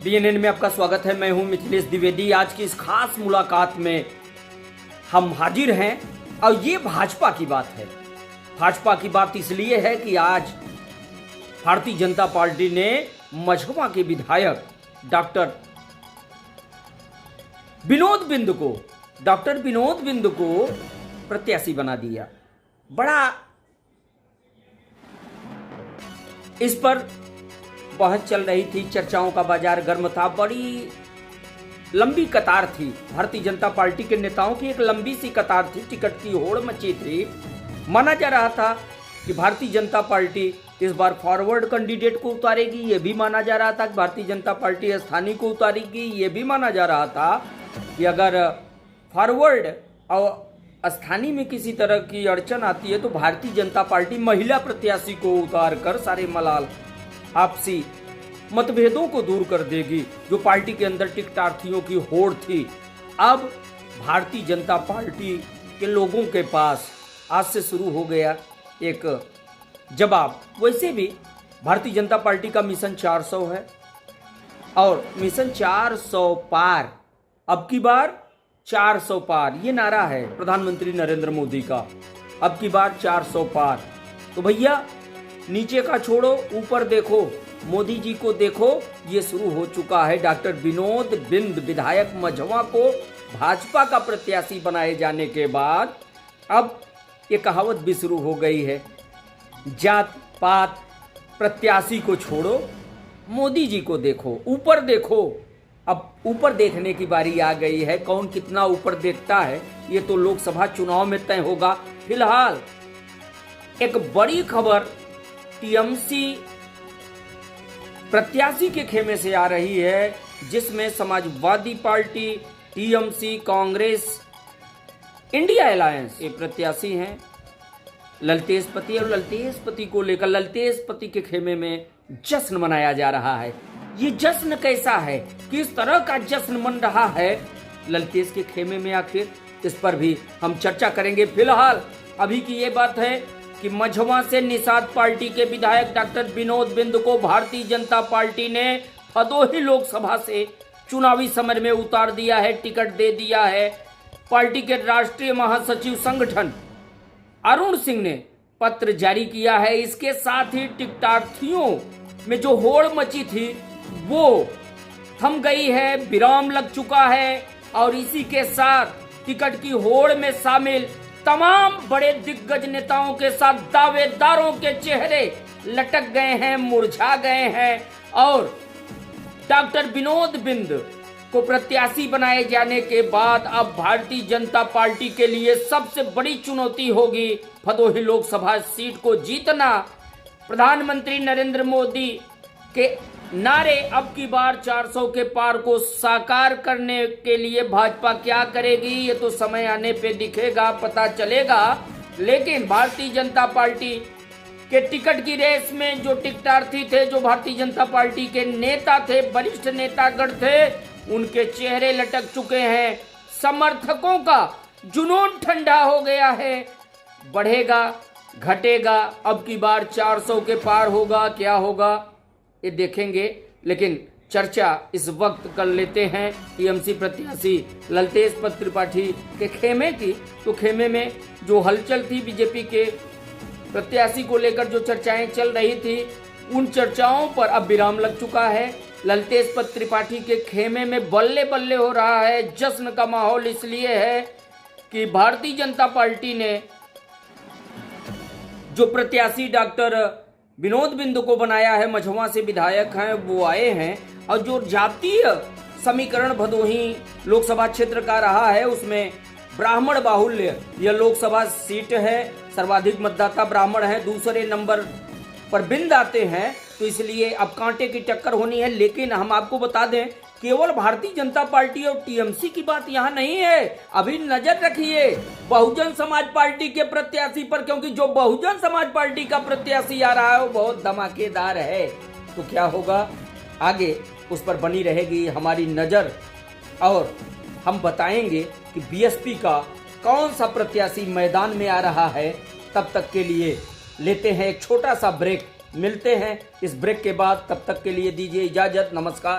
BNN में आपका स्वागत है। मैं हूं मिथिलेश द्विवेदी। आज की इस खास मुलाकात में हम हाजिर हैं और ये भाजपा की बात है। भाजपा की बात इसलिए है कि आज भारतीय जनता पार्टी ने मझवा के विधायक डॉक्टर विनोद बिंद को प्रत्याशी बना दिया। बड़ा इस पर बहस चल रही थी, चर्चाओं का बाजार गर्म था, बड़ी लंबी कतार थी। भारतीय जनता पार्टी के नेताओं की एक लंबी सी कतार थी, टिकट की होड़ मची थी। माना जा रहा था कि भारतीय जनता पार्टी इस बार फॉरवर्ड कैंडिडेट को उतारेगी, यह भी माना जा रहा था कि भारतीय जनता पार्टी स्थानीय को उतारेगी, यह भी माना जा रहा था कि अगर फॉरवर्ड और स्थानीय में किसी तरह की अड़चन आती है तो भारतीय जनता पार्टी महिला प्रत्याशी को उतार कर सारे मलाल आपसी मतभेदों को दूर कर देगी, जो पार्टी के अंदर टिकटार्थियों की होड़ थी। अब भारतीय जनता पार्टी के लोगों के पास आज से शुरू हो गया एक जवाब। वैसे भी भारतीय जनता पार्टी का मिशन 400 है और मिशन 400 पार, अब की बार 400 पार, ये नारा है प्रधानमंत्री नरेंद्र मोदी का, अब की बार 400 पार। तो भैया नीचे का छोड़ो, ऊपर देखो, मोदी जी को देखो। ये शुरू हो चुका है। डॉक्टर विनोद बिंद विधायक मझवा को भाजपा का प्रत्याशी बनाए जाने के बाद अब ये कहावत भी शुरू हो गई है, जात पात प्रत्याशी को छोड़ो, मोदी जी को देखो, ऊपर देखो। अब ऊपर देखने की बारी आ गई है। कौन कितना ऊपर देखता है ये तो लोकसभा चुनाव में तय होगा। फिलहाल एक बड़ी खबर टीएमसी प्रत्याशी के खेमे से आ रही है, जिसमें Samajwadi party, TMC, Congress, India alliance ये प्रत्याशी हैं ललतेश पति, और ललतेश पति को लेकर ललतेश पति के खेमे में जश्न मनाया जा रहा है। ये जश्न कैसा है, किस तरह का जश्न मन रहा है ललतेश के खेमे में आखिर, इस पर भी हम चर्चा करेंगे। फिलहाल अभी की ये बात है कि मझवा से निषाद पार्टी के विधायक डॉक्टर विनोद बिंद को भारतीय जनता पार्टी ने भदोही लोकसभा से चुनावी समर में उतार दिया है, टिकट दे दिया है। पार्टी के राष्ट्रीय महासचिव संगठन अरुण सिंह ने पत्र जारी किया है। इसके साथ ही टिकटार्थियों में जो होड़ मची थी वो थम गई है, विराम लग चुका है, और इसी के साथ टिकट की होड़ में शामिल तमाम बड़े दिग्गज नेताओं के साथ दावेदारों के चेहरे लटक गए हैं, मुरझा गए हैं, और डॉक्टर विनोद बिंद को प्रत्याशी बनाए जाने के बाद अब भारतीय जनता पार्टी के लिए सबसे बड़ी चुनौती होगी भदोही लोकसभा सीट को जीतना। प्रधानमंत्री नरेंद्र मोदी के नारे अब की बार 400 के पार को साकार करने के लिए भाजपा क्या करेगी ये तो समय आने पे दिखेगा, पता चलेगा। लेकिन भारतीय जनता पार्टी के टिकट की रेस में जो टिकटार्थी थे, जो भारतीय जनता पार्टी के नेता थे, वरिष्ठ नेतागण थे, उनके चेहरे लटक चुके हैं। समर्थकों का जुनून ठंडा हो गया है। बढ़ेगा घटेगा, अब की बार 400 के पार होगा, क्या होगा ये देखेंगे। लेकिन चर्चा इस वक्त कर लेते हैं टीएमसी प्रत्याशी ललतेश त्रिपाठी के खेमे की। तो खेमे में जो हलचल थी, बीजेपी के प्रत्याशी को लेकर जो चर्चाएं चल रही थी, उन चर्चाओं पर अब विराम लग चुका है। ललतेश त्रिपाठी के खेमे में बल्ले बल्ले हो रहा है। जश्न का माहौल इसलिए है कि भारतीय जनता पार्टी ने जो प्रत्याशी डॉक्टर विनोद बिंद को बनाया है, मझवा से विधायक हैं, वो आए हैं, और जो जातीय समीकरण भदोही लोकसभा क्षेत्र का रहा है उसमें ब्राह्मण बाहुल्य यह लोकसभा सीट है, सर्वाधिक मतदाता ब्राह्मण हैं, दूसरे नंबर पर बिंद आते हैं, तो इसलिए अब कांटे की टक्कर होनी है। लेकिन हम आपको बता दें, केवल भारतीय जनता पार्टी और टीएमसी की बात यहाँ नहीं है। अभी नजर रखिए बहुजन समाज पार्टी के प्रत्याशी पर, क्योंकि जो बहुजन समाज पार्टी का प्रत्याशी आ रहा है वो बहुत धमाकेदार है। तो क्या होगा आगे, उस पर बनी रहेगी हमारी नजर, और हम बताएंगे कि बीएसपी का कौन सा प्रत्याशी मैदान में आ रहा है। तब तक के लिए लेते हैं एक छोटा सा ब्रेक, मिलते हैं इस ब्रेक के बाद। तब तक के लिए दीजिए इजाजत, नमस्कार।